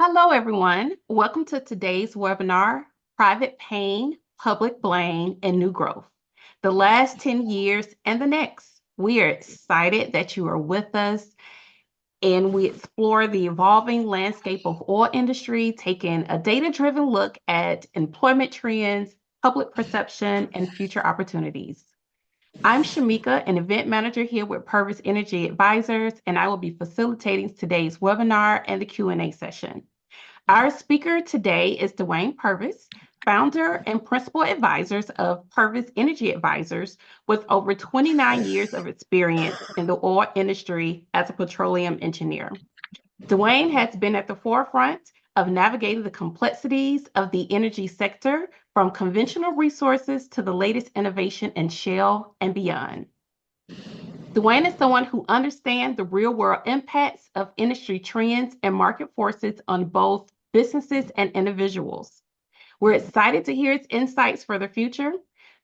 Hello, everyone. Welcome to today's webinar, Private Pain, Public Blame, and New Growth, the last 10 years and the next. We are excited that you are with us and we explore the evolving landscape of oil industry, taking a data-driven look at employment trends, public perception, and future opportunities. I'm Shamika, an event manager here with Purvis Energy Advisors, and I will be facilitating today's webinar and the Q&A session. Our speaker today is Dwayne Purvis, founder and principal advisors of Purvis Energy Advisors, with over 29 years of experience in the oil industry as a petroleum engineer. Dwayne has been at the forefront of navigating the complexities of the energy sector, from conventional resources to the latest innovation in shale and beyond. Dwayne is someone who understands the real world impacts of industry trends and market forces on both businesses and individuals. We're excited to hear his insights for the future.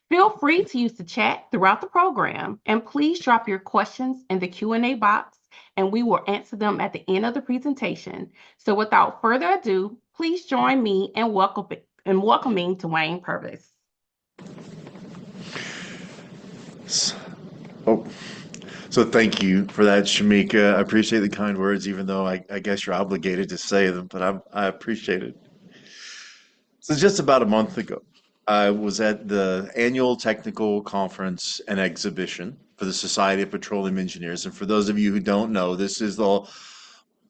Feel free to use the chat throughout the program, and please drop your questions in the Q&A box, and we will answer them at the end of the presentation. So without further ado, please join me in welcoming Dwayne Purvis. So thank you for that, Shamika. I appreciate the kind words, even though I guess you're obligated to say them, but I appreciate it. So just about a month ago, I was at the annual technical conference and exhibition for the Society of Petroleum Engineers. And for those of you who don't know, this is the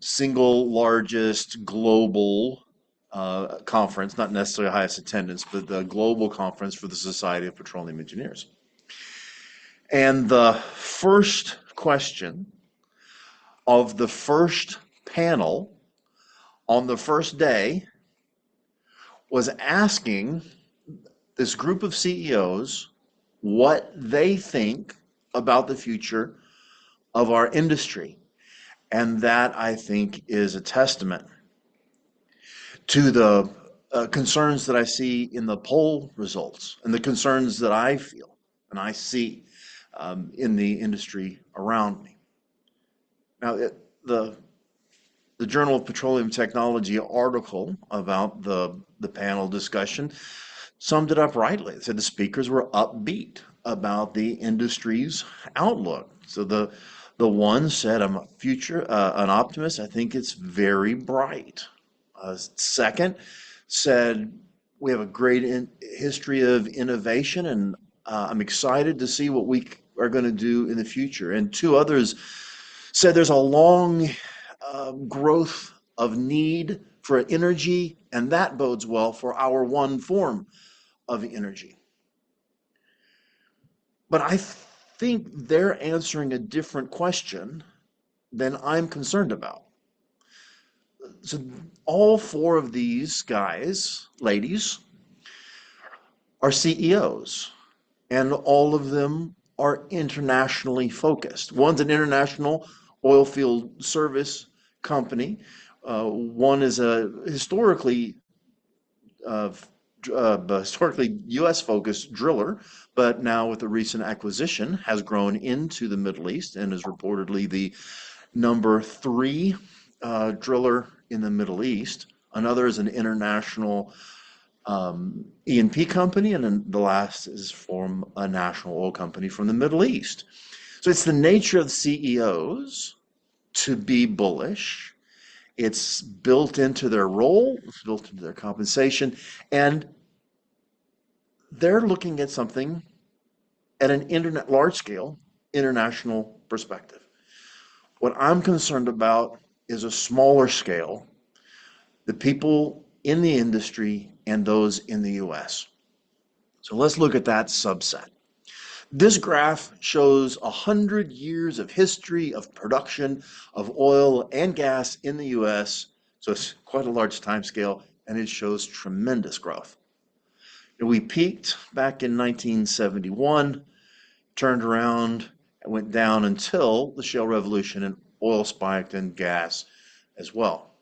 single largest global conference, not necessarily highest attendance, but the global conference for the Society of Petroleum Engineers. And the first question of the first panel on the first day was asking this group of CEOs what they think about the future of our industry. And that, I think, is a testament to the concerns that I see in the poll results and the concerns that I feel and I see in the industry around me. Now, the Journal of Petroleum Technology article about the panel discussion summed it up rightly. It said the speakers were upbeat about the industry's outlook. So the one said, "I'm an optimist. I think it's very bright." Second said, "We have a great history of innovation, and I'm excited to see what we are going to do in the future." And two others said there's a long growth of need for energy, and that bodes well for our one form of energy. But I think they're answering a different question than I'm concerned about. So all four of these guys, ladies, are CEOs, and all of them are internationally focused. One's an international oil field service company. One is a historically U.S. focused driller, but now with the recent acquisition has grown into the Middle East and is reportedly the number 3 driller in the Middle East. Another is an international E&P company, and then the last is from a national oil company from the Middle East. So it's the nature of CEOs to be bullish. It's built into their role, it's built into their compensation, and they're looking at something at an large-scale international perspective. What I'm concerned about is a smaller scale, the people in the industry and those in the US. So let's look at that subset. This graph shows 100 years of history of production of oil and gas in the US. So it's quite a large time scale, and it shows tremendous growth. And we peaked back in 1971, turned around and went down until the shale revolution, and oil spiked and gas as well.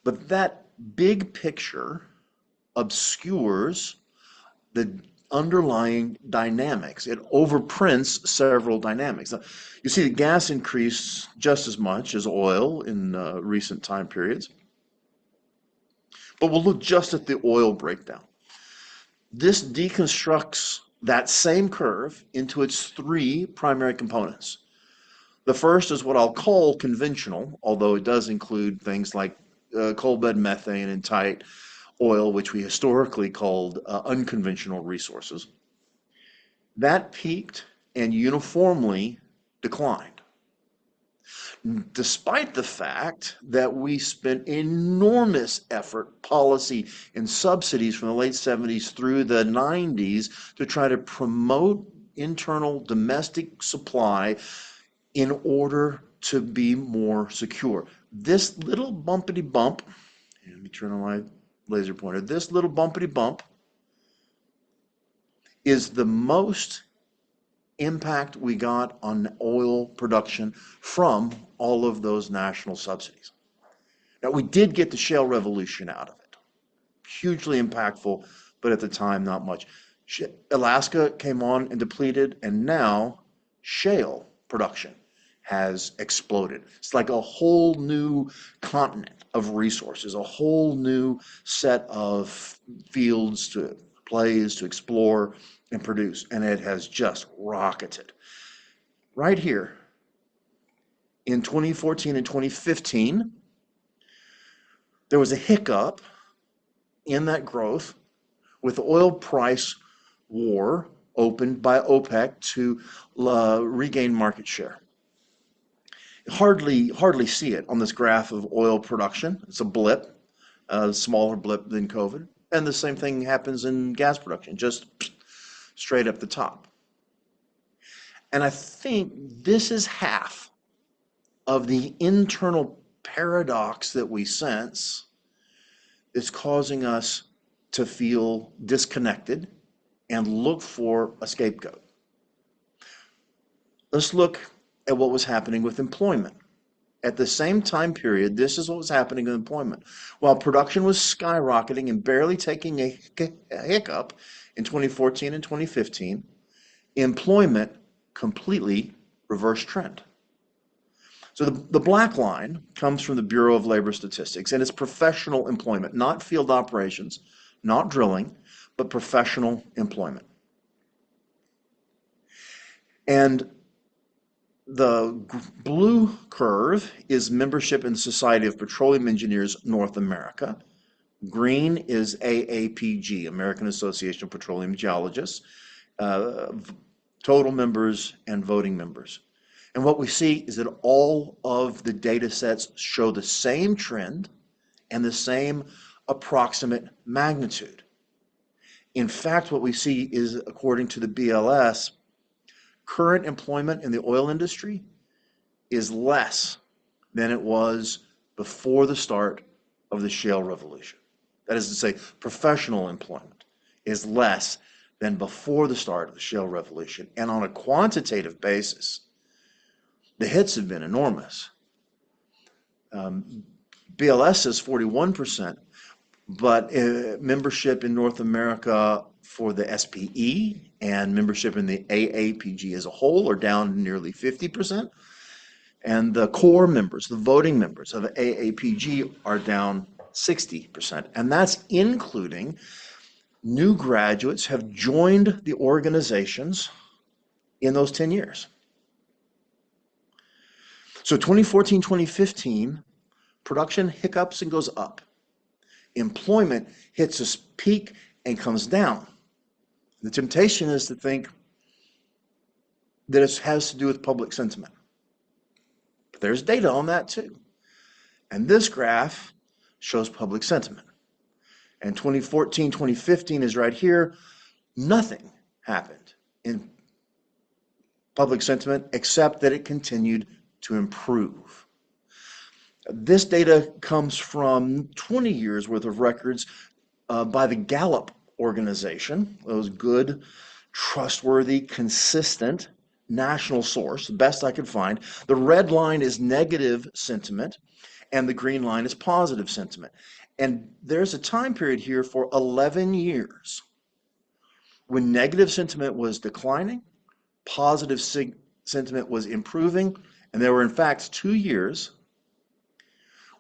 But that big picture obscures the underlying dynamics. It overprints several dynamics. Now, you see the gas increased just as much as oil in recent time periods, But we'll look just at the oil breakdown. This deconstructs that same curve into its three primary components. The first is what I'll call conventional, although it does include things like coal bed methane and tight oil, which we historically called unconventional resources. That peaked and uniformly declined, despite the fact that we spent enormous effort, policy, and subsidies from the late 70s through the 90s to try to promote internal domestic supply in order to be more secure. This little bumpity bump, let me turn on my laser pointer, this little bumpity bump is the most impact we got on oil production from all of those national subsidies. Now, we did get the shale revolution out of it. Hugely impactful, but at the time, not much. Alaska came on and depleted, and now shale production has exploded. It's like a whole new continent of resources, a whole new set of fields to plays to explore and produce, and it has just rocketed. Right here in 2014 and 2015, there was a hiccup in that growth with the oil price war opened by OPEC to regain market share. Hardly see it on this graph of oil production. It's a blip, a smaller blip than COVID. And the same thing happens in gas production, just straight up the top. And I think this is half of the internal paradox that we sense is causing us to feel disconnected and look for a scapegoat. Let's look at what was happening with employment. At the same time period, this is what was happening with employment. While production was skyrocketing and barely taking a hiccup in 2014 and 2015, employment completely reversed trend. So the black line comes from the Bureau of Labor Statistics, and it's professional employment, not field operations, not drilling, but professional employment. And the blue curve is membership in the Society of Petroleum Engineers North America. Green is AAPG, American Association of Petroleum Geologists, total members and voting members. And what we see is that all of the data sets show the same trend and the same approximate magnitude. In fact, what we see is, according to the BLS, current employment in the oil industry is less than it was before the start of the shale revolution. That is to say, professional employment is less than before the start of the shale revolution. And on a quantitative basis, the hits have been enormous. BLS says 41%, but membership in North America for the SPE and membership in the AAPG as a whole are down nearly 50%. And the core members, the voting members of the AAPG are down 60%. And that's including new graduates have joined the organizations in those 10 years. So 2014, 2015, production hiccups and goes up. Employment hits a peak and comes down. The temptation is to think that it has to do with public sentiment. But there's data on that too. And this graph shows public sentiment. And 2014, 2015 is right here. Nothing happened in public sentiment except that it continued to improve. This data comes from 20 years worth of records by the Gallup organization. Those good, trustworthy, consistent national source, the best I could find. The red line is negative sentiment, and the green line is positive sentiment. And there's a time period here for 11 years when negative sentiment was declining, positive sentiment was improving, and there were in fact 2 years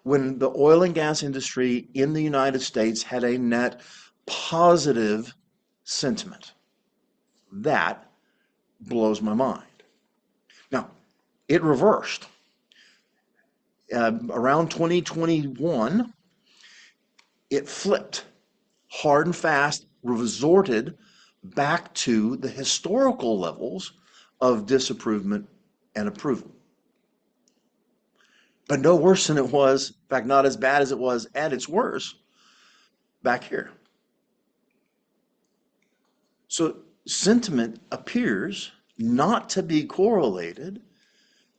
when the oil and gas industry in the United States had a net positive sentiment. That blows my mind. Now, it reversed. Around 2021, it flipped hard and fast, resorted back to the historical levels of disapproval and approval. But no worse than it was, in fact, not as bad as it was at its worst back here. So sentiment appears not to be correlated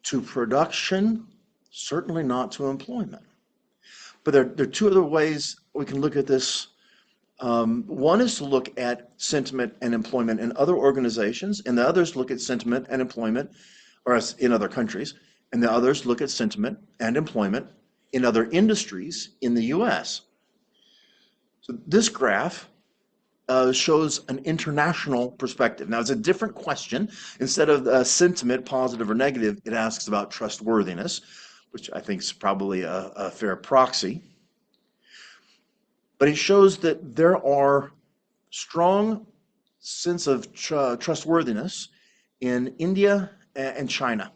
to production, certainly not to employment. But there are two other ways we can look at this. One is to look at sentiment and employment in other organizations, and the others look at sentiment and employment, or in other countries, and the others look at sentiment and employment in other industries in the US. So this graph shows an international perspective. Now, it's a different question. Instead of sentiment, positive or negative, it asks about trustworthiness, which I think is probably a fair proxy. But it shows that there are strong sense of trustworthiness in India and China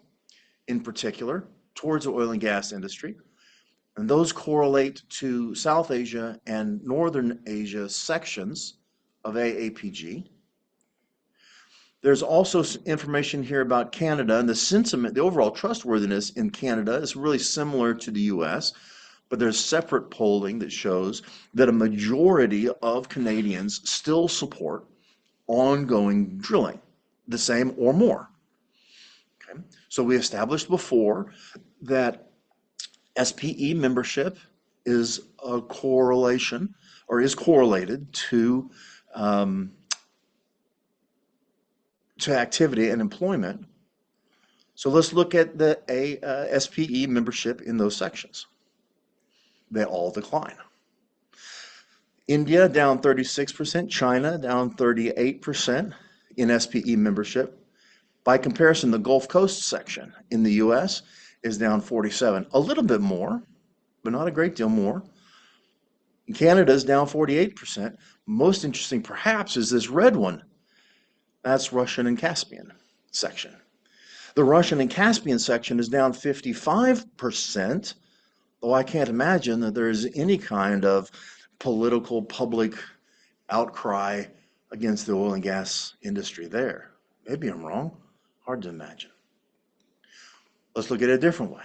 in particular towards the oil and gas industry. And those correlate to South Asia and Northern Asia sections of AAPG. There's also information here about Canada, and the sentiment, the overall trustworthiness in Canada is really similar to the US, but there's separate polling that shows that a majority of Canadians still support ongoing drilling, the same or more. Okay. So we established before that SPE membership is a correlation, or is correlated to activity and employment. So let's look at the SPE membership in those sections. They all decline. India down 36%, China down 38% in SPE membership. By comparison, the Gulf Coast section in the US is down 47%, a little bit more, but not a great deal more. Canada is down 48%. Most interesting, perhaps, is this red one. That's Russian and Caspian section. The Russian and Caspian section is down 55%, though I can't imagine that there's any kind of political public outcry against the oil and gas industry there. Maybe I'm wrong. Hard to imagine. Let's look at it a different way.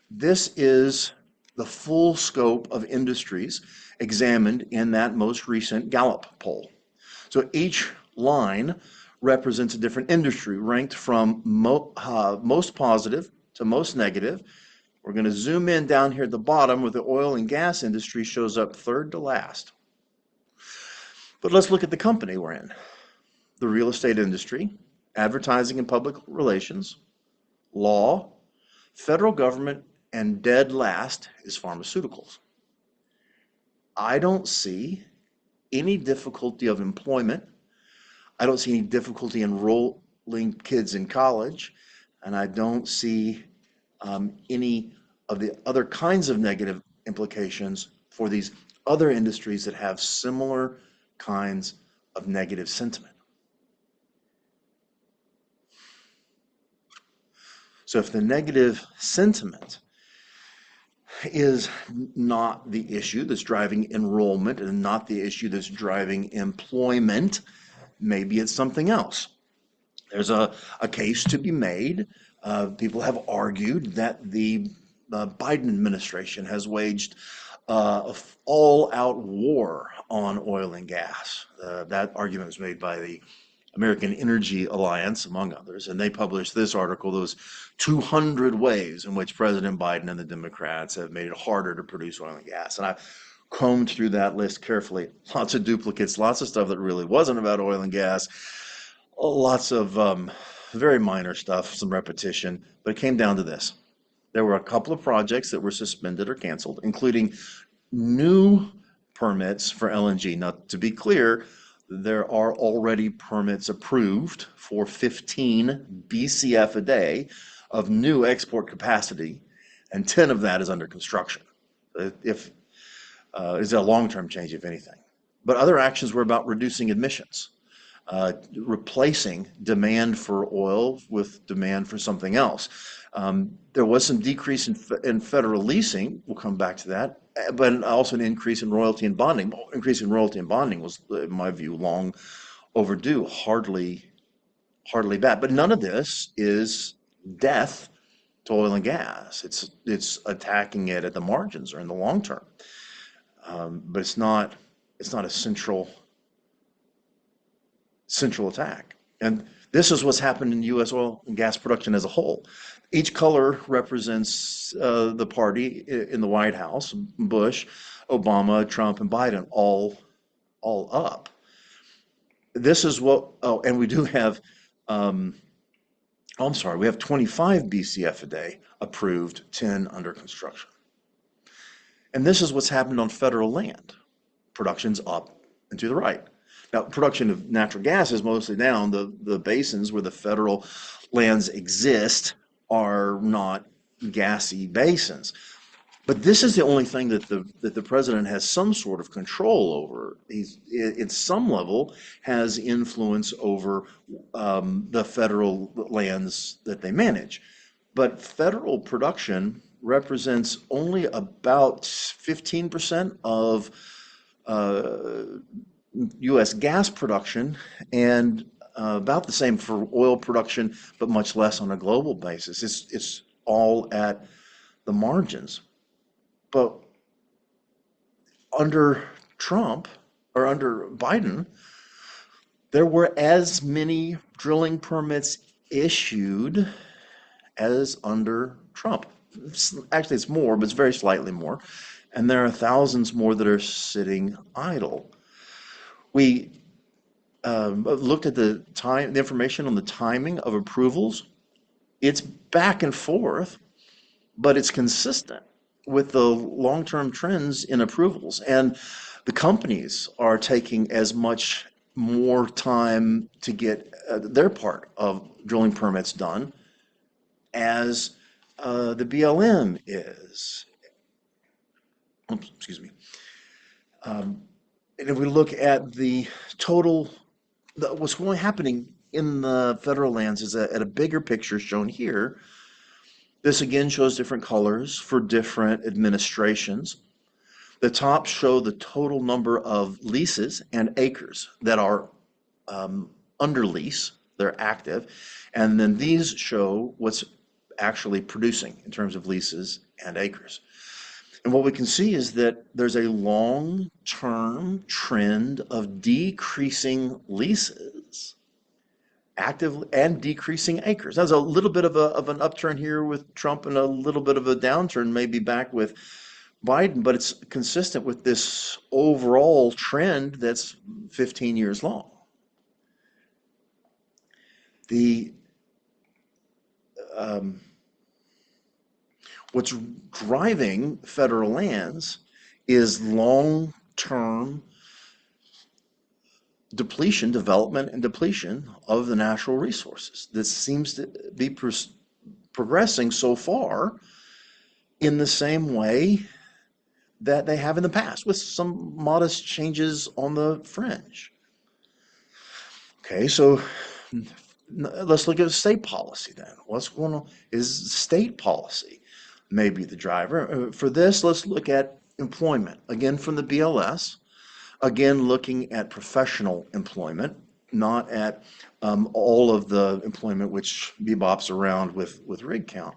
This is the full scope of industries examined in that most recent Gallup poll. So each line represents a different industry ranked from most positive to most negative. We're going to zoom in down here at the bottom where the oil and gas industry shows up third to last. But let's look at the company we're in. The real estate industry, advertising and public relations, law, federal government, and dead last is pharmaceuticals. I don't see any difficulty of employment. I don't see any difficulty enrolling kids in college, and I don't see any of the other kinds of negative implications for these other industries that have similar kinds of negative sentiment. So if the negative sentiment is not the issue that's driving enrollment and not the issue that's driving employment, maybe it's something else. There's a case to be made. People have argued that the Biden administration has waged an all-out war on oil and gas. That argument was made by the American Energy Alliance, among others, and they published this article, those 200 ways in which President Biden and the Democrats have made it harder to produce oil and gas. And I've combed through that list carefully. Lots of duplicates, lots of stuff that really wasn't about oil and gas, lots of very minor stuff, some repetition, but it came down to this. There were a couple of projects that were suspended or canceled, including new permits for LNG. Now, to be clear, there are already permits approved for 15 BCF a day of new export capacity and 10 of that is under construction. If is a long-term change, if anything. But other actions were about reducing emissions, replacing demand for oil with demand for something else. There was some decrease in federal leasing. We'll come back to that, but also an increase in royalty and bonding. Increase in royalty and bonding was, in my view, long overdue, hardly bad. But none of this is death to oil and gas. It's attacking it at the margins or in the long term. But it's not a central attack. And this is what's happened in U.S. oil and gas production as a whole. Each color represents the party in the White House: Bush, Obama, Trump, and Biden, all up. This is what. Oh, and we do have. I'm sorry, we have 25 BCF a day approved, 10 under construction. And this is what's happened on federal land. Production's up and to the right. Now, production of natural gas is mostly down. The basins where the federal lands exist are not gassy basins. But this is the only thing that the president has some sort of control over. He's at some level has influence over the federal lands that they manage. But federal production represents only about 15% of U.S. gas production, and about the same for oil production, but much less on a global basis. It's all at the margins. But under Trump or under Biden, there were as many drilling permits issued as under Trump. Actually, it's more, but it's very slightly more. And there are thousands more that are sitting idle. We looked at the information on the timing of approvals. It's back and forth, but it's consistent with the long-term trends in approvals. And the companies are taking as much more time to get their part of drilling permits done as the BLM is. Oops, excuse me. And if we look at the total, what's happening in the federal lands is at a bigger picture shown here. This again shows different colors for different administrations. The top show the total number of leases and acres that are under lease, they're active. And then these show what's actually producing in terms of leases and acres. And what we can see is that there's a long-term trend of decreasing leases, active and decreasing acres. There's a little bit of an upturn here with Trump and a little bit of a downturn maybe back with Biden, but it's consistent with this overall trend that's 15 years long. The what's driving federal lands is long-term depletion, development and depletion of the natural resources. This seems to be progressing so far in the same way that they have in the past, with some modest changes on the fringe. Okay, so let's look at state policy then. What's going on? Is state policy maybe the driver? For this, let's look at employment. Again, from the BLS. Again, looking at professional employment, not at all of the employment which bebops around with rig count.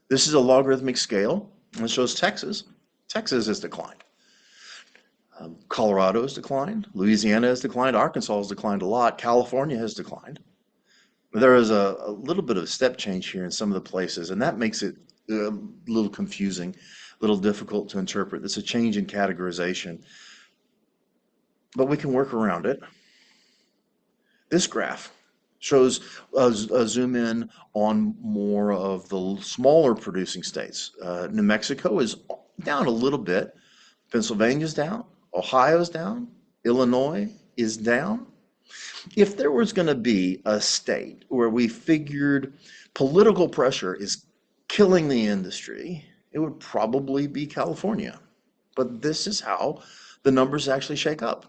This is a logarithmic scale, and it shows Texas. Texas has declined. Colorado has declined. Louisiana has declined. Arkansas has declined a lot. California has declined. There is a little bit of a step change here in some of the places, and that makes it a little confusing, a little difficult to interpret. It's a change in categorization, but we can work around it. This graph shows a zoom in on more of the smaller producing states. New Mexico is down a little bit. Pennsylvania's down. Ohio's down. Illinois is down. If there was going to be a state where we figured political pressure is killing the industry, it would probably be California. But this is how the numbers actually shake up.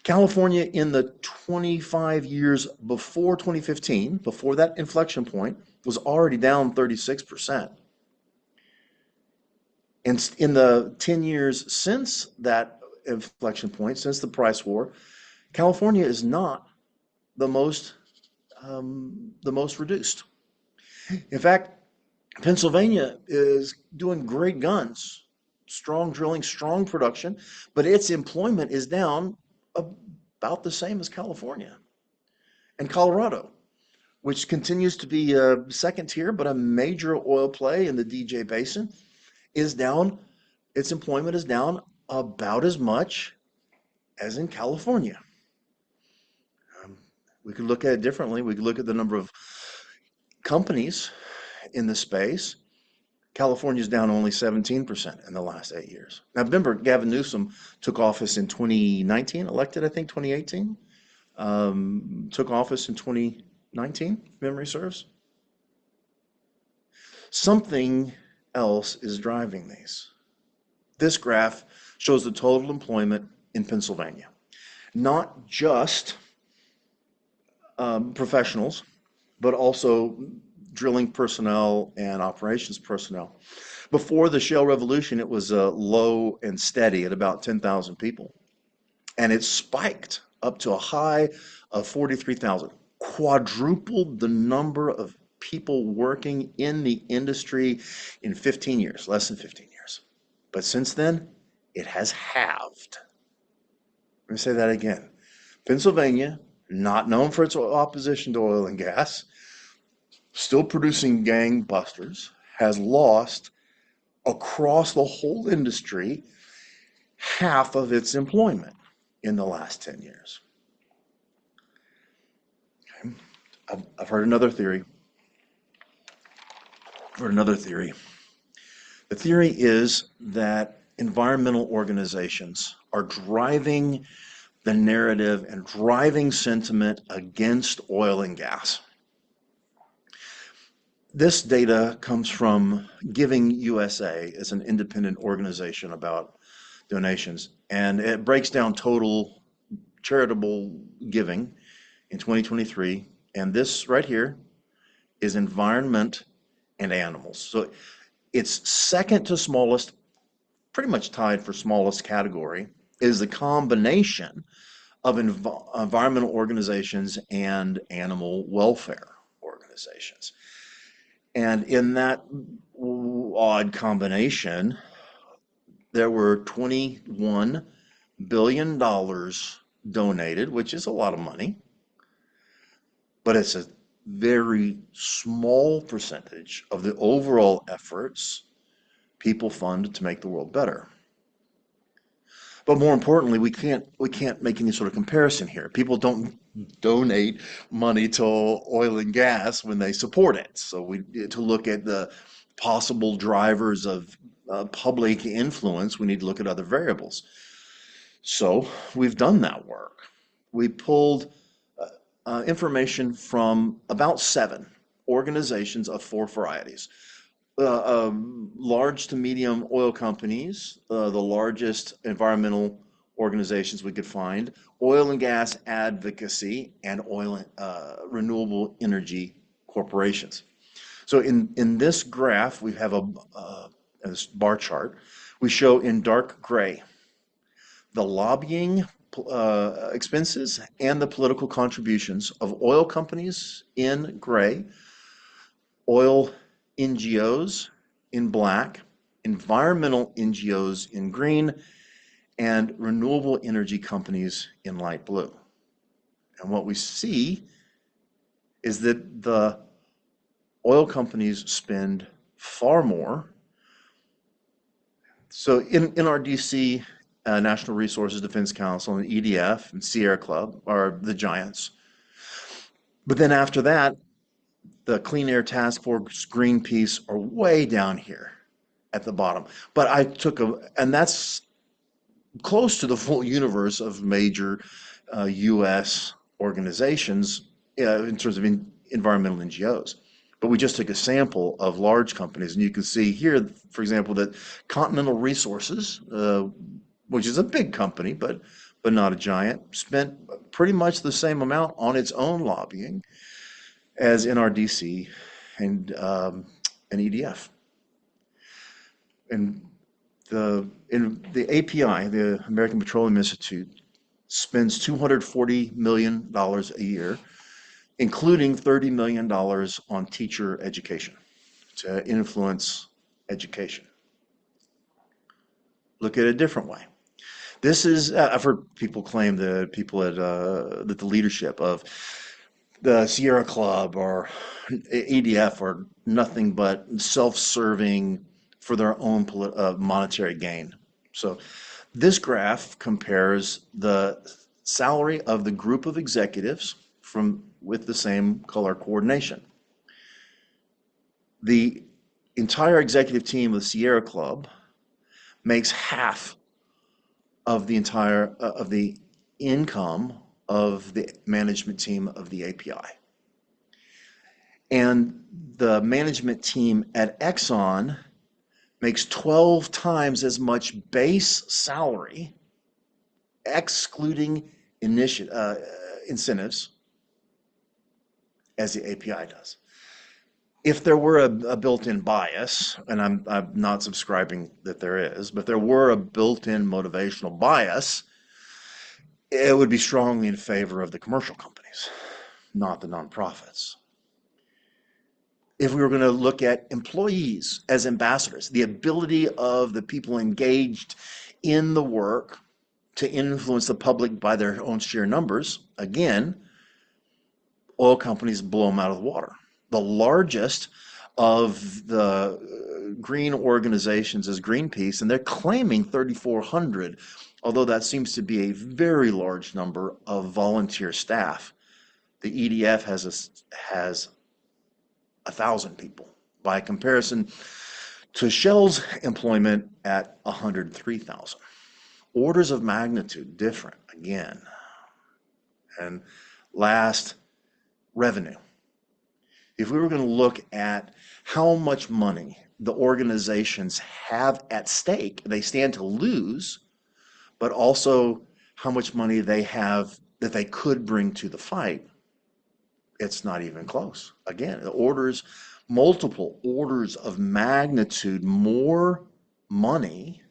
California in the 25 years before 2015, before that inflection point, was already down 36%. And in the 10 years since that inflection point, since the price war, California is not the most reduced. In fact, Pennsylvania is doing great guns, strong drilling, strong production, but its employment is down about the same as California. And Colorado, which continues to be a second tier, but a major oil play in the DJ Basin, is down. Its employment is down about as much as in California. We could look at it differently. We could look at the number of companies in the space. California's down only 17% in the last 8 years. Now, remember, Gavin Newsom took office in 2019, elected, I think, 2018. Took office in 2019, if memory serves. Something else is driving these. This graph shows the total employment in Pennsylvania, not just professionals, but also drilling personnel and operations personnel. Before the shale revolution, it was low and steady at about 10,000 people. And it spiked up to a high of 43,000, quadrupled the number of people working in the industry in 15 years, less than 15 years. But since then, it has halved. Let me say that again. Pennsylvania, not known for its opposition to oil and gas, still producing gangbusters, has lost across the whole industry half of its employment in the last 10 years. Okay. I've heard another theory. The theory is that environmental organizations are driving the narrative and driving sentiment against oil and gas. This data comes from Giving USA, as an independent organization about donations, and it breaks down total charitable giving in 2023. And this right here is environment and animals. So it's second to smallest, pretty much tied for smallest category, is the combination of environmental organizations and animal welfare organizations. And in that odd combination, there were $21 billion donated, which is a lot of money, but it's a very small percentage of the overall efforts people fund to make the world better. But more importantly, we can't make any sort of comparison here. People don't donate money to oil and gas when they support it. So to look at the possible drivers of public influence, we need to look at other variables. So we've done that work. We pulled information from about 7 organizations of 4 varieties. Large to medium oil companies, the largest environmental organizations we could find, oil and gas advocacy, and renewable energy corporations. So in this graph, we have a bar chart. We show in dark gray the lobbying expenses and the political contributions of oil companies in gray, oil NGOs in black, environmental NGOs in green, and renewable energy companies in light blue. And what we see is that the oil companies spend far more. So in NRDC, National Resources Defense Council, and EDF and Sierra Club are the giants. But then after that, the Clean Air Task Force, Greenpeace are way down here at the bottom. But and that's close to the full universe of major U.S. organizations in terms of environmental NGOs. But we just took a sample of large companies, and you can see here, for example, that Continental Resources, which is a big company, but not a giant, spent pretty much the same amount on its own lobbying as NRDC and EDF. And the API, the American Petroleum Institute, spends $240 million a year, including $30 million on teacher education to influence education. Look at it a different way. This is, I've heard people claim that people that the leadership of the Sierra Club or EDF are nothing but self-serving for their own monetary gain. So this graph compares the salary of the group of executives with the same color coordination. The entire executive team of the Sierra Club makes half of the entire of the income of the management team of the API. And the management team at Exxon makes 12 times as much base salary, excluding incentives, as the API does. If there were a built-in bias, and I'm not subscribing that there is, but there were a built-in motivational bias, it would be strongly in favor of the commercial companies, not the nonprofits. If we were going to look at employees as ambassadors, the ability of the people engaged in the work to influence the public by their own sheer numbers, again, oil companies blow them out of the water. The largest of the green organizations is Greenpeace, and they're claiming 3,400, although that seems to be a very large number of volunteer staff. The EDF has 1,000 people, by comparison to Shell's employment at 103,000. Orders of magnitude different again. And last, revenue. If we were going to look at how much money the organizations have at stake, they stand to lose, but also how much money they have that they could bring to the fight, it's not even close. Again, multiple orders of magnitude more money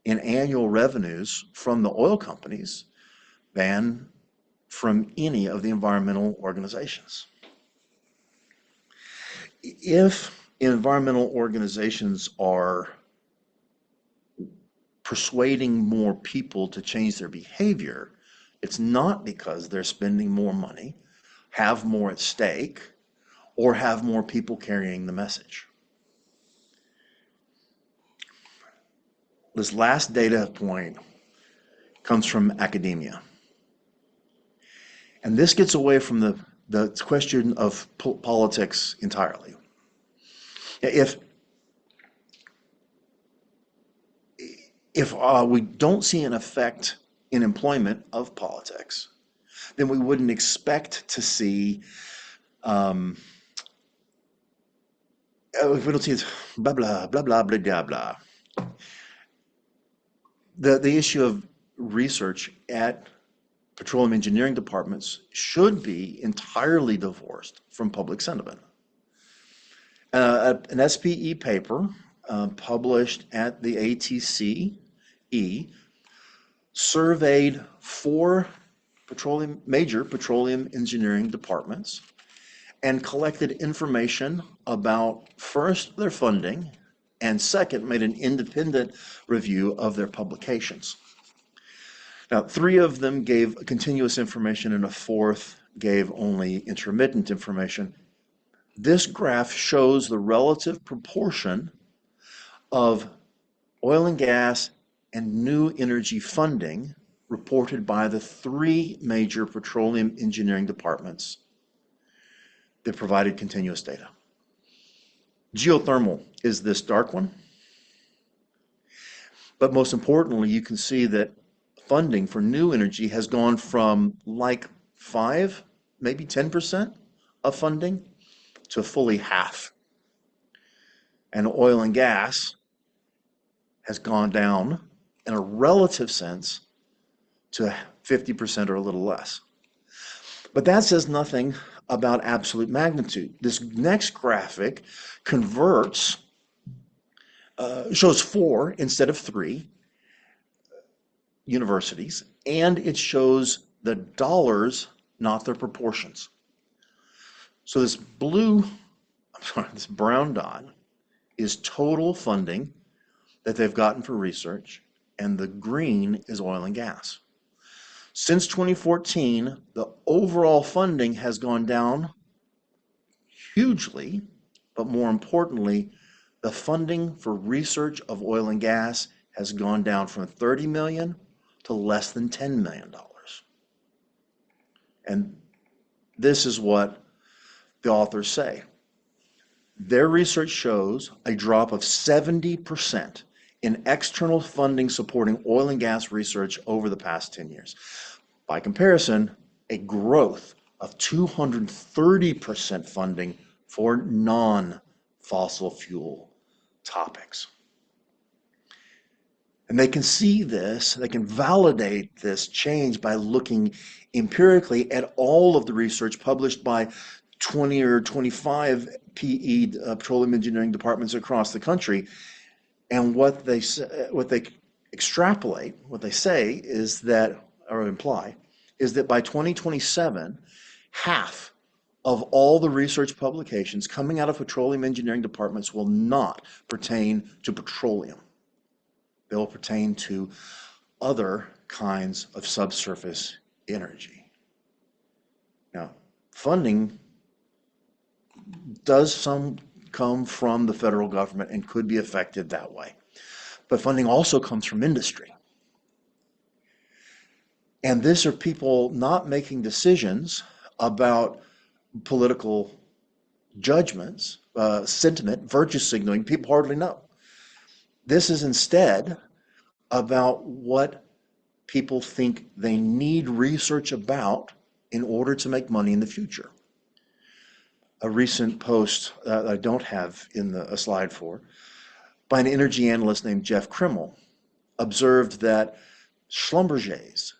in annual revenues from the oil companies than from any of the environmental organizations. If environmental organizations are persuading more people to change their behavior, it's not because they're spending more money, have more at stake, or have more people carrying the message. This last data point comes from academia. And this gets away from the question of politics entirely. If we don't see an effect in employment of politics, then we wouldn't expect to see, if we don't see it, blah, blah, blah, blah, blah, blah, blah. The issue of research at petroleum engineering departments should be entirely divorced from public sentiment. An SPE paper published at the ATCE surveyed 4 major petroleum engineering departments and collected information about, first, their funding, and second, made an independent review of their publications. Now, 3 of them gave continuous information and a 4th gave only intermittent information. This graph shows the relative proportion of oil and gas and new energy funding reported by the 3 major petroleum engineering departments that provided continuous data. Geothermal is this dark one. But most importantly, you can see that funding for new energy has gone from like 5, maybe 10% of funding to fully half. And oil and gas has gone down in a relative sense to 50% or a little less. But that says nothing about absolute magnitude. This next graphic converts, shows 4 instead of 3 universities, and it shows the dollars, not their proportions. So this this brown dot is total funding that they've gotten for research, and the green is oil and gas. Since 2014, the overall funding has gone down hugely, but more importantly, the funding for research of oil and gas has gone down from 30 million to less than $10 million. And this is what the authors say. Their research shows a drop of 70% in external funding supporting oil and gas research over the past 10 years. By comparison, a growth of 230% funding for non-fossil fuel topics. And they can see this, they can validate this change by looking empirically at all of the research published by 20 or 25 PE, petroleum engineering departments across the country. And what they extrapolate, what they say is that, or imply, is that by 2027, half of all the research publications coming out of petroleum engineering departments will not pertain to petroleum. They'll pertain to other kinds of subsurface energy. Now, funding does come from the federal government and could be affected that way. But funding also comes from industry. And these are people not making decisions about political judgments, sentiment, virtue signaling. People hardly know. This is instead about what people think they need research about in order to make money in the future. A recent post that I don't have in a slide for, by an energy analyst named Jeff Krimmel, observed that Schlumberger's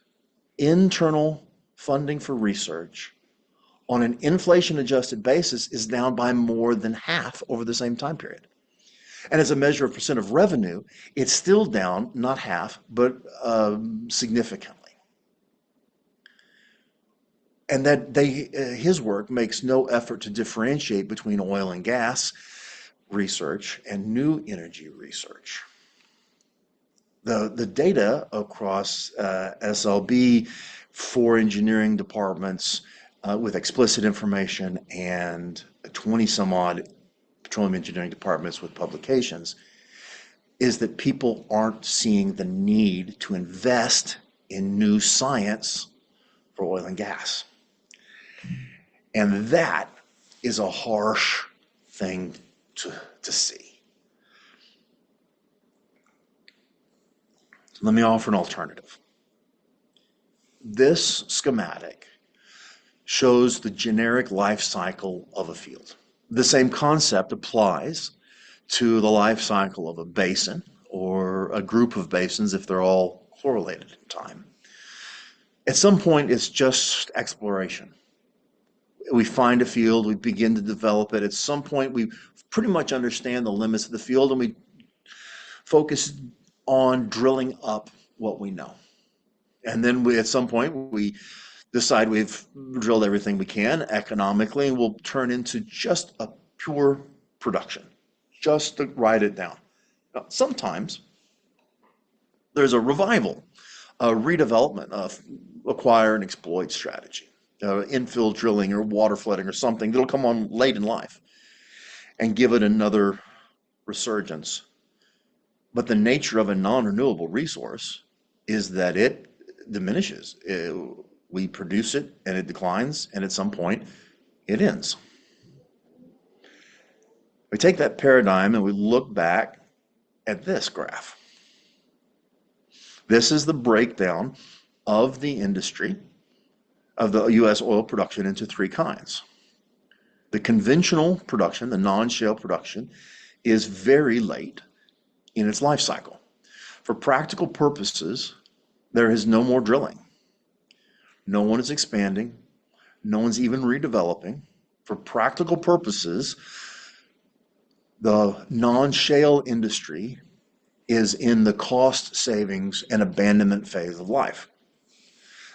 internal funding for research on an inflation-adjusted basis is down by more than half over the same time period. And as a measure of percent of revenue, it's still down, not half, but significantly. And that his work makes no effort to differentiate between oil and gas research and new energy research. The data across SLB, 4 engineering departments with explicit information and 20 some odd petroleum engineering departments with publications, is that people aren't seeing the need to invest in new science for oil and gas. And that is a harsh thing to see. So let me offer an alternative. This schematic shows the generic life cycle of a field. The same concept applies to the life cycle of a basin or a group of basins if they're all correlated in time. At some point, it's just exploration. We find a field, we begin to develop it. At some point, we pretty much understand the limits of the field, and we focus on drilling up what we know. And then at some point, we decide we've drilled everything we can economically, and we'll turn into just a pure production, just to write it down. Now, sometimes there's a revival, a redevelopment of acquire and exploit strategy, infill drilling or water flooding or something that'll come on late in life and give it another resurgence. But the nature of a non-renewable resource is that it diminishes. We produce it and it declines, and at some point it ends. We take that paradigm and we look back at this graph. This is the breakdown of the industry of the U.S. oil production into 3 kinds. The conventional production, the non-shale production, is very late in its life cycle. For practical purposes, there is no more drilling. No one is expanding. No one's even redeveloping. For practical purposes, the non-shale industry is in the cost savings and abandonment phase of life.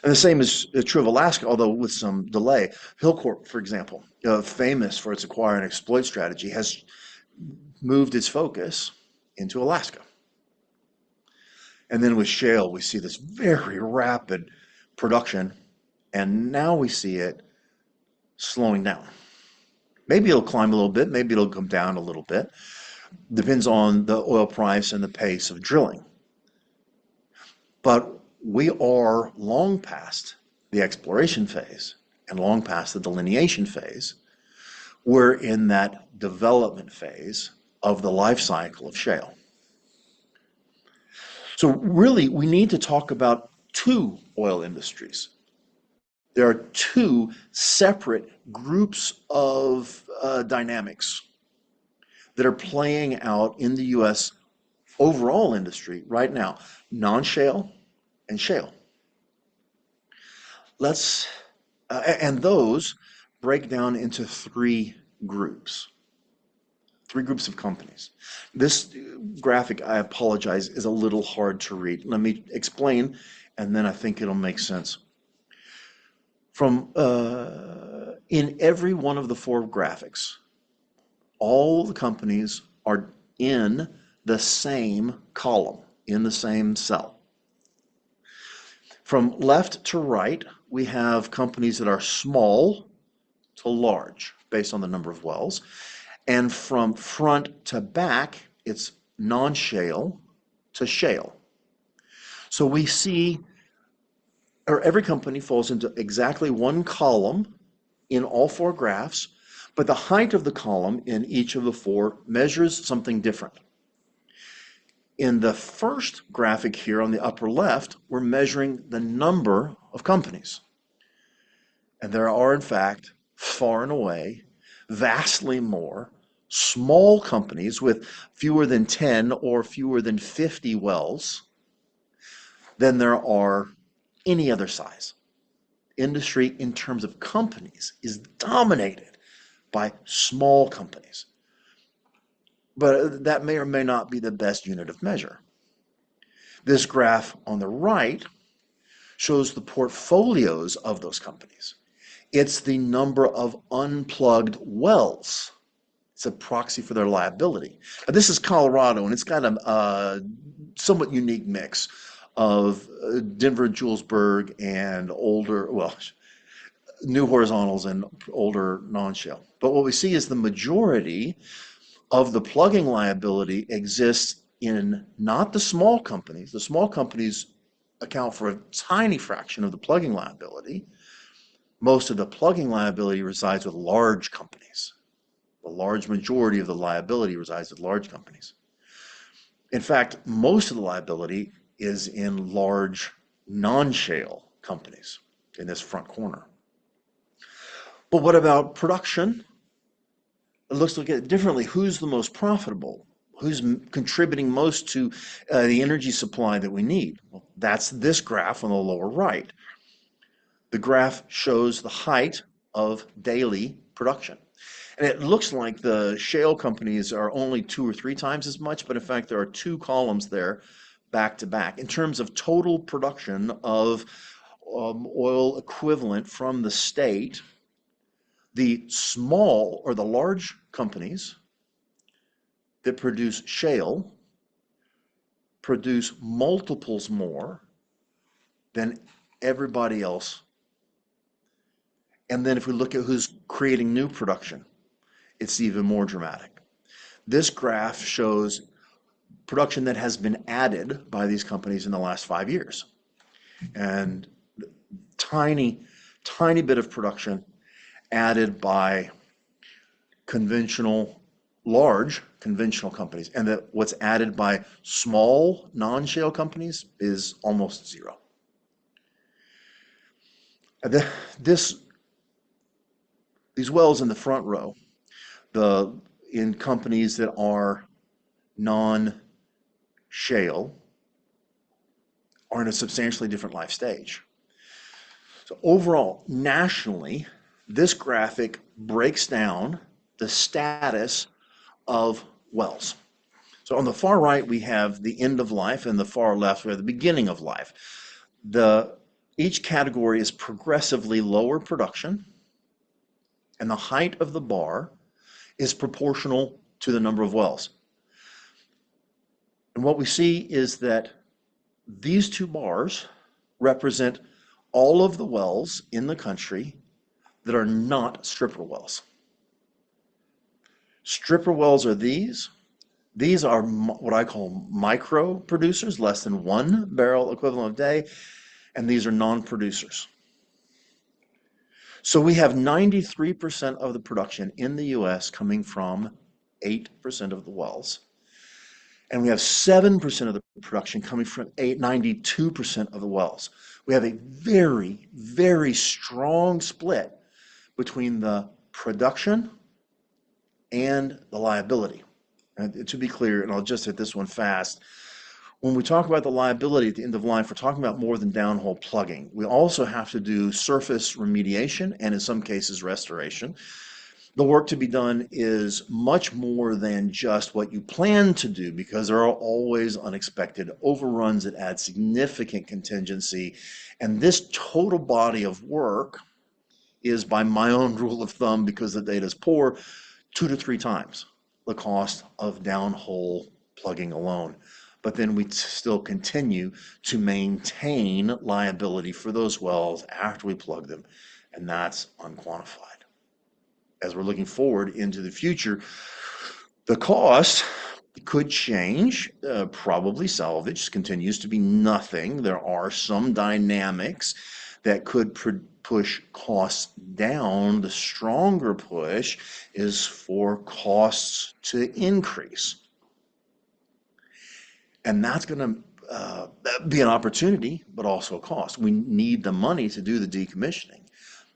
And the same is true of Alaska, although with some delay. Hilcorp, for example, famous for its acquire and exploit strategy, has moved its focus into Alaska. And then with shale, we see this very rapid production, and now we see it slowing down. Maybe it'll climb a little bit, maybe it'll come down a little bit. Depends on the oil price and the pace of drilling. But we are long past the exploration phase and long past the delineation phase. We're in that development phase of the life cycle of shale. So really, we need to talk about two oil industries. There are two separate groups of dynamics that are playing out in the U.S. overall industry right now, non-shale and shale. And those break down into three groups of companies. This graphic, I apologize, is a little hard to read. Let me explain, and then I think it'll make sense. In every one of the four graphics, all the companies are in the same column, in the same cell. From left to right, we have companies that are small to large, based on the number of wells. And from front to back, it's non-shale to shale. So we see, or every company falls into exactly one column in all four graphs, but the height of the column in each of the four measures something different. In the first graphic here on the upper left, we're measuring the number of companies. And there are, in fact, far and away, vastly more small companies with fewer than 10 or fewer than 50 wells than there are any other size. Industry, in terms of companies, is dominated by small companies. But that may or may not be the best unit of measure. This graph on the right shows the portfolios of those companies. It's the number of unplugged wells. It's a proxy for their liability. Now, this is Colorado, and it's got a somewhat unique mix of Denver, Julesburg, and new horizontals and older non-shale. But what we see is the majority of the plugging liability exists in not the small companies. The small companies account for a tiny fraction of the plugging liability. Most of the plugging liability resides with large companies. The large majority of the liability resides with large companies. In fact, most of the liability is in large non-shale companies in this front corner. But what about production? Let's look at it differently. Who's the most profitable? Who's contributing most to the energy supply that we need? Well, that's this graph on the lower right. The graph shows the height of daily production. And it looks like the shale companies are only 2 or 3 times as much, but in fact, there are 2 columns there back to back. In terms of total production of oil equivalent from the state, the small or the large companies that produce shale produce multiples more than everybody else. And then if we look at who's creating new production, it's even more dramatic. This graph shows production that has been added by these companies in the last 5 years. And tiny bit of production added by large conventional companies. And that what's added by small non-shale companies is almost zero. This These wells in the front row, the in companies that are non-shale, are in a substantially different life stage. So overall, nationally, this graphic breaks down the status of wells. So on the far right, we have the end of life, and the far left, we have the beginning of life. Each category is progressively lower production, and the height of the bar is proportional to the number of wells. And what we see is that these two bars represent all of the wells in the country that are not stripper wells. Stripper wells are these. These are what I call micro producers, less than 1 barrel equivalent a day, and these are non-producers. So we have 93% of the production in the US coming from 8% of the wells. And we have 7% of the production coming from 92% of the wells. We have a very, very strong split between the production and the liability. And to be clear, and I'll just hit this one fast, when we talk about the liability at the end of life, we're talking about more than downhole plugging. We also have to do surface remediation and in some cases restoration. The work to be done is much more than just what you plan to do because there are always unexpected overruns that add significant contingency. And this total body of work is, by my own rule of thumb, because the data is poor, 2 to 3 times the cost of downhole plugging alone. But then we still continue to maintain liability for those wells after we plug them, and that's unquantified. As we're looking forward into the future, the cost could change. Probably salvage continues to be nothing. There are some dynamics that could push costs down. The stronger push is for costs to increase. And that's going to be an opportunity, but also a cost. We need the money to do the decommissioning.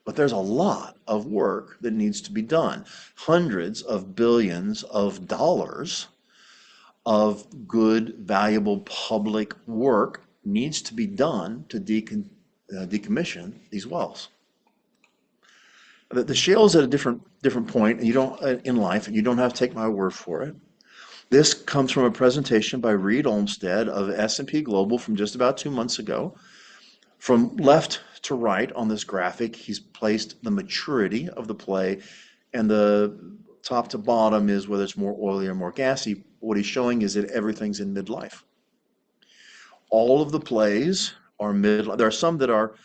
But there's a lot of work that needs to be done. Hundreds of billions of dollars of good, valuable public work needs to be done to decommission these wells. The shale is at a different point, and you don't in life, and you don't have to take my word for it. This comes from a presentation by Reed Olmsted of S&P Global from just about 2 months ago. From left to right on this graphic, he's placed the maturity of the play, and the top to bottom is whether it's more oily or more gassy. What he's showing is that everything's in midlife. All of the plays are midlife. There are some that are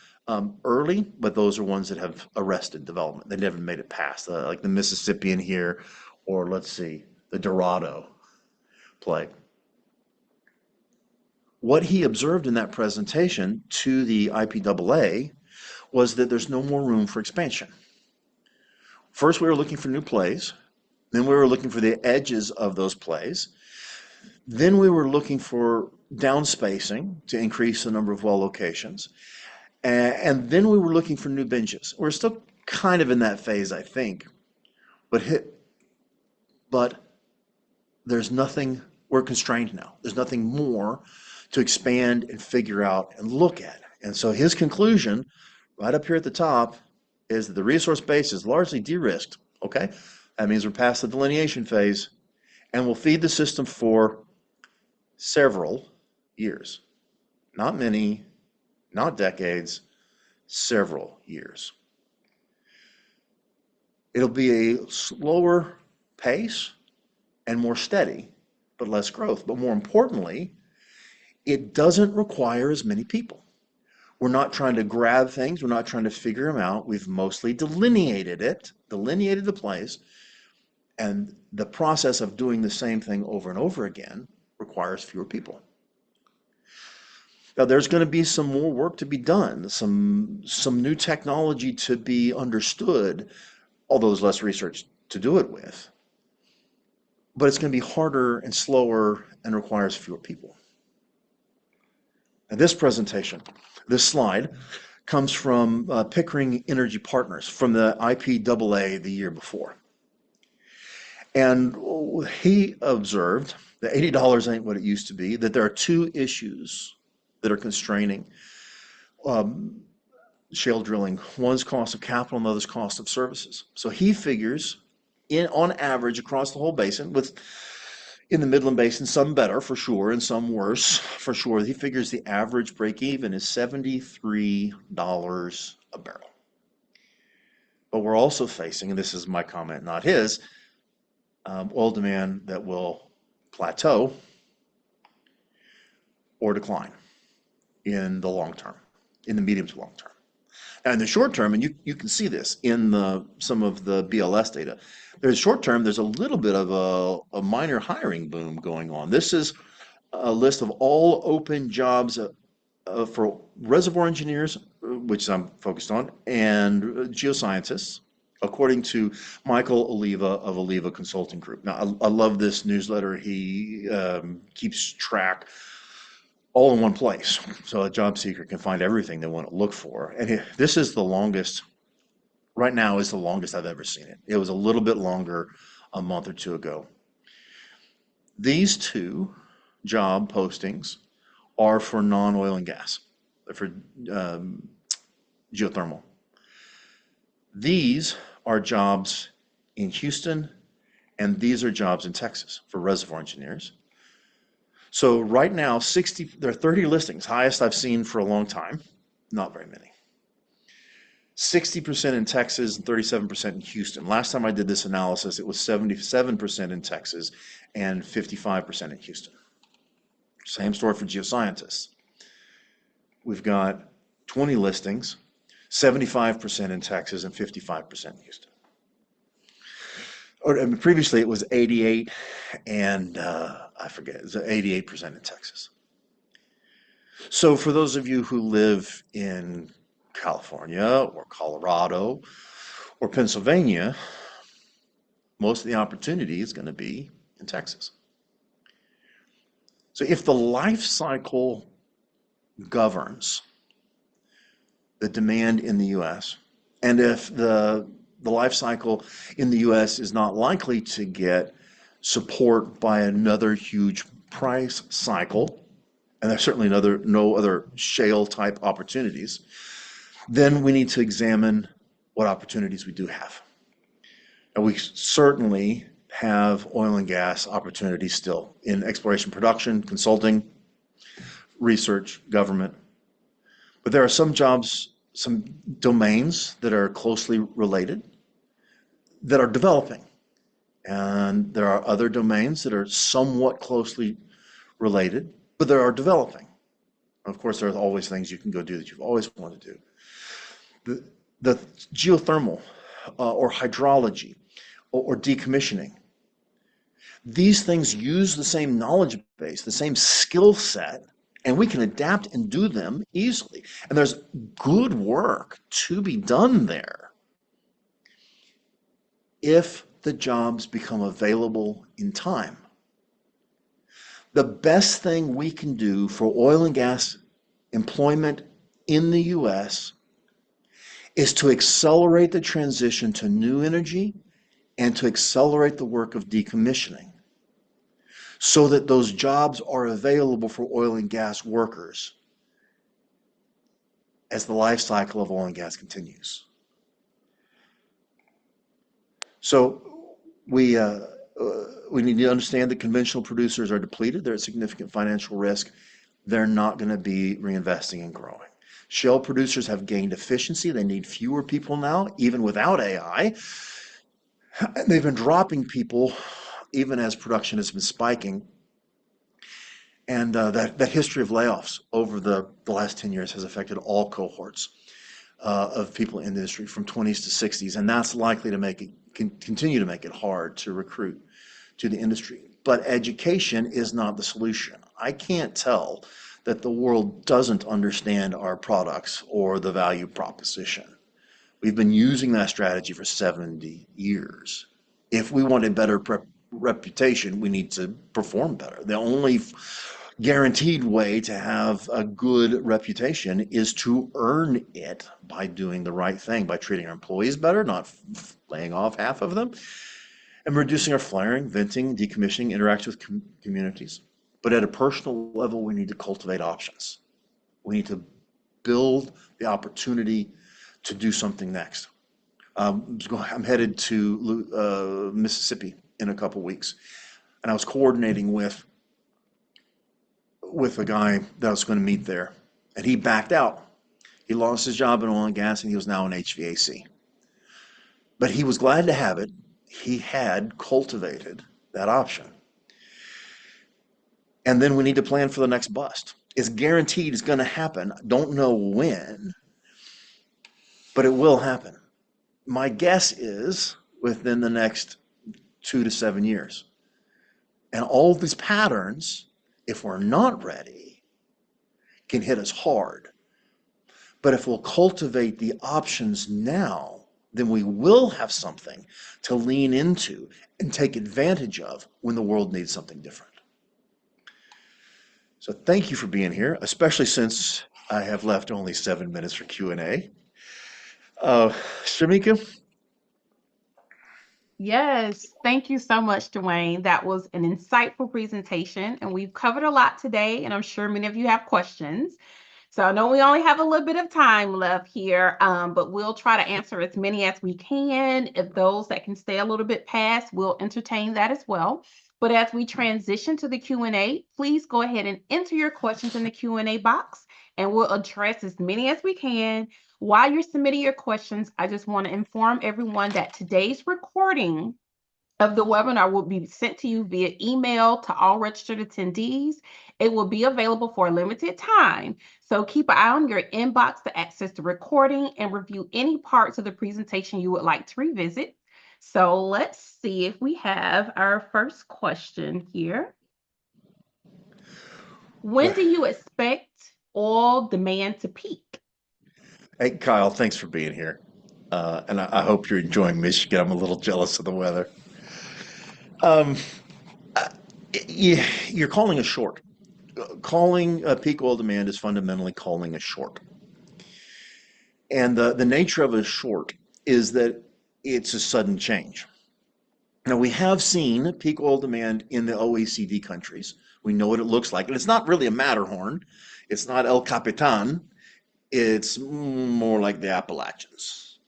early, but those are ones that have arrested development. They never made it past, like the Mississippian here, or let's see, the Dorado play. What he observed in that presentation to the IPAA was that there's no more room for expansion. First, we were looking for new plays. Then we were looking for the edges of those plays. Then we were looking for downspacing to increase the number of well locations. And then we were looking for new benches. We're still kind of in that phase, I think. But there's nothing, we're constrained now. There's nothing more to expand and figure out and look at. And so his conclusion, right up here at the top, is that the resource base is largely de-risked. Okay? That means we're past the delineation phase, and we'll feed the system for several years. Not many, not decades, several years. It'll be a slower pace and more steady, but less growth. But more importantly, it doesn't require as many people. We're not trying to grab things. We're not trying to figure them out. We've mostly delineated the place. And the process of doing the same thing over and over again requires fewer people. Now, there's going to be some more work to be done, some new technology to be understood, although there's less research to do it with. But it's going to be harder and slower and requires fewer people. Now, this presentation, this slide, comes from Pickering Energy Partners from the IPAA the year before. And he observed that $80 ain't what it used to be, that there are two issues that are constraining um, shale drilling. One's cost of capital and the other's cost of services. So he figures on average across the whole basin, with in the Midland Basin, some better for sure and some worse for sure. He figures the average break even is $73 a barrel. But we're also facing, and this is my comment, not his, oil demand that will plateau or decline in the long term, in the medium to long term. And in the short term, and you can see this in some of the BLS data, there's short term, there's a little bit of a minor hiring boom going on. This is a list of all open jobs for reservoir engineers, which I'm focused on, and geoscientists, according to Michael Oliva of Oliva Consulting Group. Now, I love this newsletter. He keeps track all in one place, so a job seeker can find everything they want to look for. And this is the longest, right now is the longest I've ever seen it. It was a little bit longer a month or two ago. These two job postings are for non-oil and gas. They're for geothermal. These are jobs in Houston, and these are jobs in Texas for reservoir engineers. So right now, there are 30 listings, highest I've seen for a long time, not very many. 60% in Texas and 37% in Houston. Last time I did this analysis, it was 77% in Texas and 55% in Houston. Same story for geoscientists. We've got 20 listings, 75% in Texas and 55% in Houston. Or previously it was 88 and I forget, it was 88% in Texas. So for those of you who live in California or Colorado or Pennsylvania, most of the opportunity is going to be in Texas. So if the life cycle governs the demand in the US, and if the life cycle in the US is not likely to get support by another huge price cycle, and there's certainly no other shale type opportunities, then we need to examine what opportunities we do have. And we certainly have oil and gas opportunities still in exploration, production, consulting, research, government. But there are some jobs, some domains that are closely related that are developing. And there are other domains that are somewhat closely related, but they are developing. Of course, there are always things you can go do that you've always wanted to do. The geothermal or hydrology or decommissioning, these things use the same knowledge base, the same skill set, and we can adapt and do them easily. And there's good work to be done there if the jobs become available in time. The best thing we can do for oil and gas employment in the US is to accelerate the transition to new energy and to accelerate the work of decommissioning so that those jobs are available for oil and gas workers as the life cycle of oil and gas continues. So we need to understand that conventional producers are depleted. They're at significant financial risk. They're not going to be reinvesting and growing. Shale producers have gained efficiency. They need fewer people now, even without AI. They've been dropping people even as production has been spiking. And that history of layoffs over the last 10 years has affected all cohorts of people in the industry from 20s to 60s. And that's likely to continue to make it hard to recruit to the industry. But education is not the solution. I can't tell that the world doesn't understand our products or the value proposition. We've been using that strategy for 70 years. If we want a better reputation, we need to perform better. The only guaranteed way to have a good reputation is to earn it by doing the right thing, by treating our employees better, not laying off half of them, and reducing our flaring, venting, decommissioning, interact with communities. But at a personal level, we need to cultivate options. We need to build the opportunity to do something next. I'm headed to Mississippi in a couple weeks, and I was coordinating with a guy that I was going to meet there, and he backed out. He lost his job in oil and gas, and he was now in HVAC. But he was glad to have it. He had cultivated that option. And then we need to plan for the next bust. It's guaranteed it's going to happen. Don't know when, but it will happen. My guess is within the next 2 to 7 years. And all these patterns, if we're not ready, can hit us hard. But if we'll cultivate the options now, then we will have something to lean into and take advantage of when the world needs something different. So thank you for being here, especially since I have left only 7 minutes for Q&A. Shamika? Yes, thank you so much, Dwayne. That was an insightful presentation, and we've covered a lot today, and I'm sure many of you have questions. So I know we only have a little bit of time left here, but we'll try to answer as many as we can. If those that can stay a little bit past, we'll entertain that as well. But as we transition to the Q&A, please go ahead and enter your questions in the Q&A box, and we'll address as many as we can. While you're submitting your questions, I just want to inform everyone that today's recording of the webinar will be sent to you via email to all registered attendees. It will be available for a limited time. So keep an eye on your inbox to access the recording and review any parts of the presentation you would like to revisit. So let's see if we have our first question here. When do you expect oil demand to peak? Hey, Kyle, thanks for being here. And I hope you're enjoying Michigan. I'm a little jealous of the weather. Um, you're calling a short. Calling a peak oil demand is fundamentally calling a short. And the nature of a short is that it's a sudden change. Now, we have seen peak oil demand in the OECD countries. We know what it looks like. And it's not really a Matterhorn. It's not El Capitan. It's more like the Appalachians.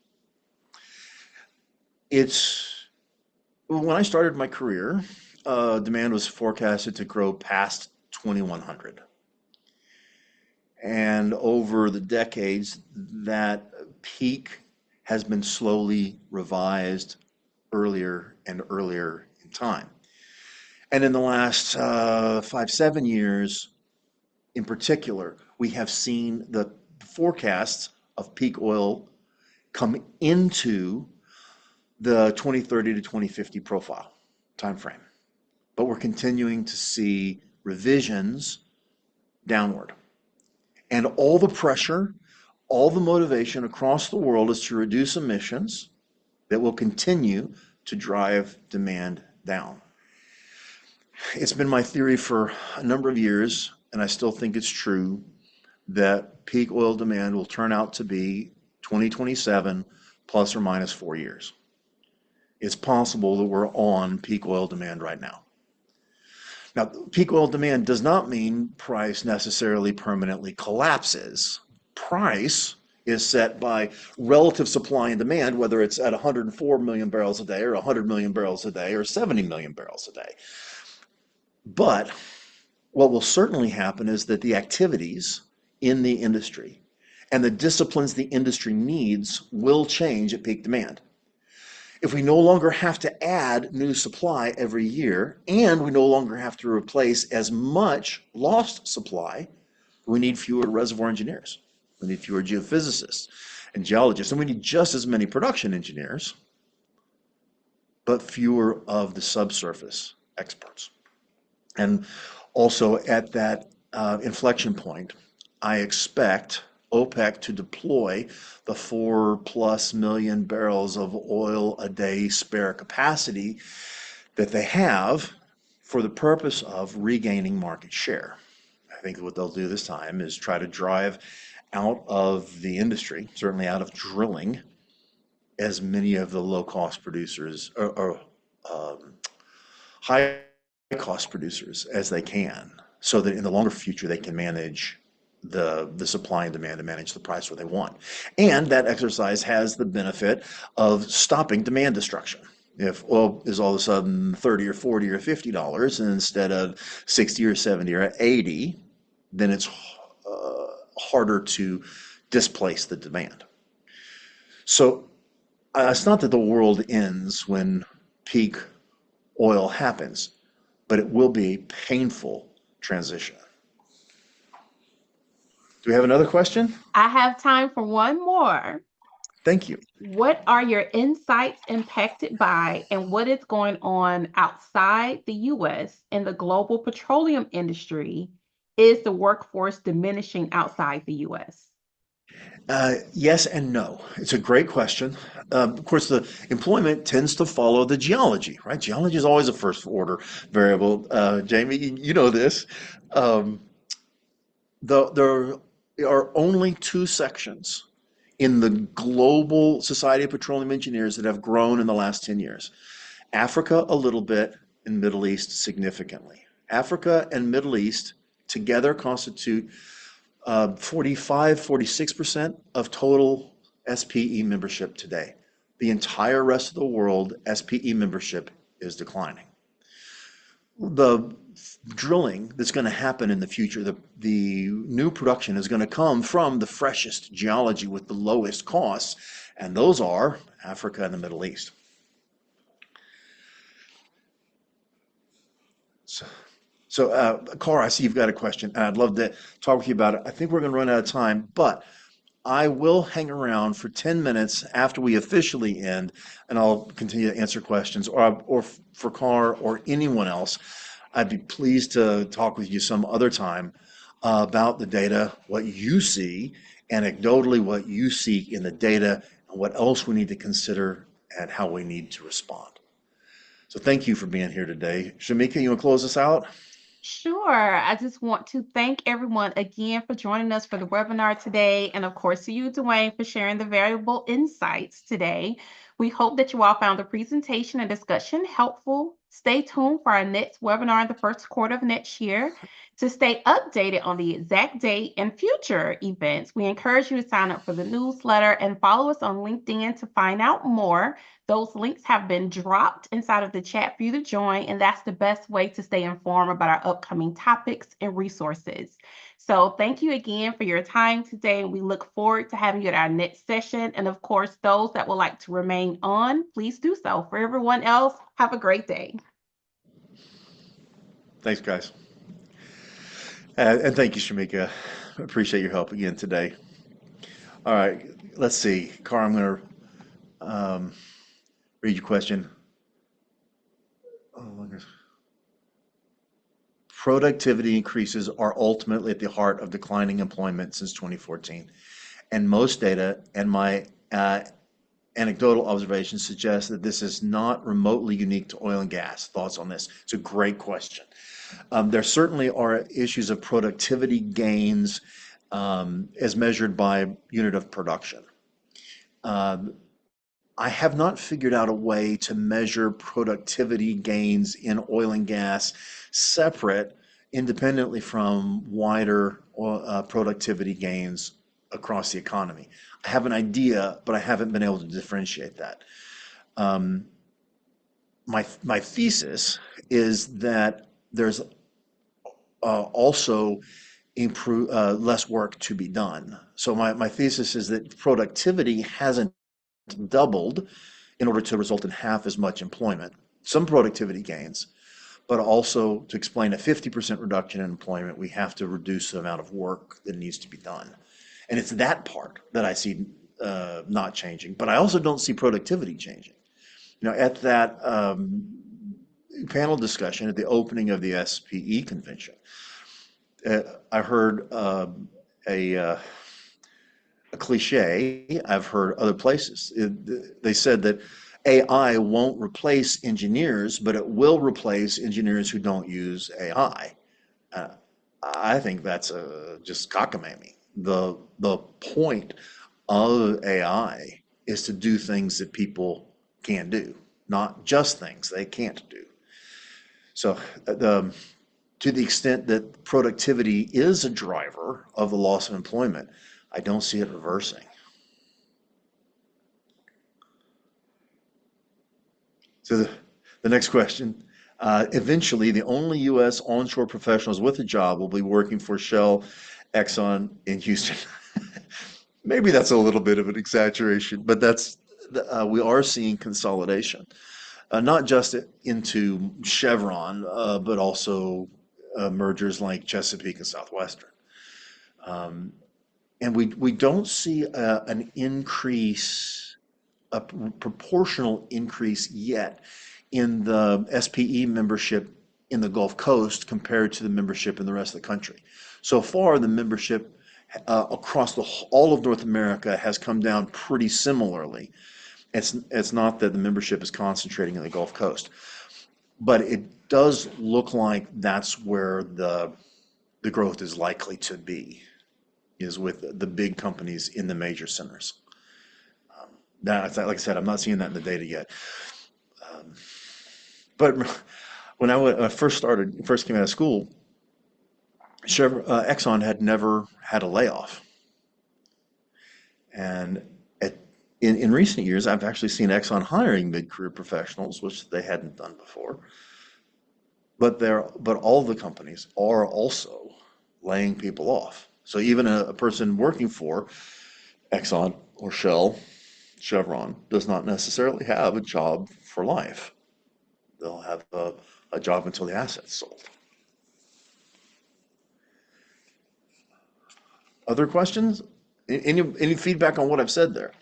When I started my career, demand was forecasted to grow past 2100. And over the decades, that peak has been slowly revised earlier and earlier in time. And in the last 5, 7 years, in particular, we have seen the forecasts of peak oil come into the 2030 to 2050 profile timeframe. But we're continuing to see revisions downward. And all the pressure, all the motivation across the world is to reduce emissions that will continue to drive demand down. It's been my theory for a number of years, and I still think it's true, that peak oil demand will turn out to be 2027 plus or minus 4 years. It's possible that we're on peak oil demand right now. Now, peak oil demand does not mean price necessarily permanently collapses. Price is set by relative supply and demand, whether it's at 104 million barrels a day or 100 million barrels a day or 70 million barrels a day. But what will certainly happen is that the activities in the industry and the disciplines the industry needs will change at peak demand. If we no longer have to add new supply every year and we no longer have to replace as much lost supply, we need fewer reservoir engineers. We need fewer geophysicists and geologists, and we need just as many production engineers, but fewer of the subsurface experts. And also at that inflection point, I expect OPEC to deploy the 4+ million barrels of oil a day spare capacity that they have for the purpose of regaining market share. think what they'll do this time is try to drive out of the industry, certainly out of drilling, as many of the low-cost producers or um, high-cost producers as they can, so that in the longer future they can manage the supply and demand and manage the price where they want. And that exercise has the benefit of stopping demand destruction. If oil is all of a sudden 30 or 40 or $50 instead of 60 or 70 or 80, then it's harder to displace the demand. So it's not that the world ends when peak oil happens, but it will be a painful transition. Do we have another question? I have time for one more. Thank you. What are your insights impacted by, and what is going on outside the US in the global petroleum industry? Is the workforce diminishing outside the US? Yes and no. It's a great question. Of course, the employment tends to follow the geology, right? Geology is always a first order variable. Jamie, you know this. Um, there are only two sections in the global Society of Petroleum Engineers that have grown in the last 10 years. Africa a little bit, and Middle East significantly. Africa and Middle East together constitute 45, 46% of total SPE membership today. The entire rest of the world, SPE membership is declining. The drilling that's going to happen in the future, the new production is going to come from the freshest geology with the lowest costs, and those are Africa and the Middle East. So, Carr, I see you've got a question, and I'd love to talk with you about it. I think we're going to run out of time, but I will hang around for 10 minutes after we officially end, and I'll continue to answer questions, or for Carr or anyone else. I'd be pleased to talk with you some other time about the data, what you see, anecdotally, what you see in the data, and what else we need to consider and how we need to respond. So thank you for being here today. Shamika, you want to close us out? Sure. I just want to thank everyone again for joining us for the webinar today. And of course, to you, Dwayne, for sharing the valuable insights today. We hope that you all found the presentation and discussion helpful. Stay tuned for our next webinar in the first quarter of next year. To stay updated on the exact date and future events, we encourage you to sign up for the newsletter and follow us on LinkedIn to find out more. Those links have been dropped inside of the chat for you to join, and that's the best way to stay informed about our upcoming topics and resources. So thank you again for your time today, and we look forward to having you at our next session. And of course, those that would like to remain on, please do so. For everyone else, have a great day. Thanks, guys. And thank you, Shamika. Appreciate your help again today. All right, let's see. Carr, I'm going to read your question. Oh, productivity increases are ultimately at the heart of declining employment since 2014. And most data and my anecdotal observations suggest that this is not remotely unique to oil and gas. Thoughts on this? It's a great question. There certainly are issues of productivity gains as measured by unit of production. I have not figured out a way to measure productivity gains in oil and gas separate, independently from wider productivity gains across the economy. I have an idea, but I haven't been able to differentiate that. My thesis is that there's also less work to be done. So my thesis is that productivity hasn't doubled in order to result in half as much employment. Some productivity gains, but also to explain a 50% reduction in employment, we have to reduce the amount of work that needs to be done. And it's that part that I see not changing, but I also don't see productivity changing. At that panel discussion at the opening of the SPE convention, I heard a cliche I've heard other places. They said that AI won't replace engineers, but it will replace engineers who don't use AI. I think that's just cockamamie. The point of AI is to do things that people can do, not just things they can't do. So to the extent that productivity is a driver of the loss of employment, I don't see it reversing. So the next question. Eventually, the only U.S. onshore professionals with a job will be working for Shell, Exxon in Houston. Maybe that's a little bit of an exaggeration, but we are seeing consolidation, not just into Chevron, but also mergers like Chesapeake and Southwestern. Um, and we don't see an increase, a proportional increase yet in the SPE membership in the Gulf Coast compared to the membership in the rest of the country. So far, the membership across all of North America has come down pretty similarly. It's not that the membership is concentrating in the Gulf Coast, but it does look like that's where the growth is likely to be, is with the big companies in the major centers. That, like I said, I'm not seeing that in the data yet. Um, but when I first came out of school, Exxon had never had a layoff. And at, in recent years, I've actually seen Exxon hiring mid-career professionals, which they hadn't done before. But all the companies are also laying people off. So even a person working for Exxon or Shell, Chevron, does not necessarily have a job for life. They'll have a job until the asset's sold. Other questions? Any feedback on what I've said there?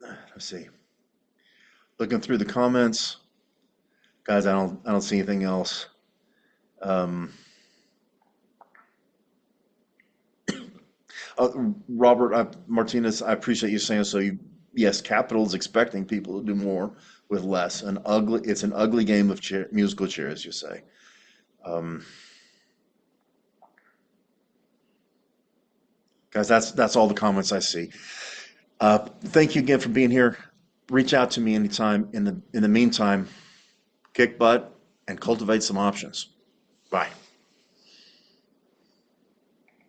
Let's see. Looking through the comments, guys, I don't see anything else. Um, uh, Robert Martinez, I appreciate you saying so. Yes, capital is expecting people to do more with less. It's an ugly game of musical chairs, you say. Um, guys, that's all the comments I see. Thank you again for being here. Reach out to me anytime. In the meantime, kick butt and cultivate some options. Bye.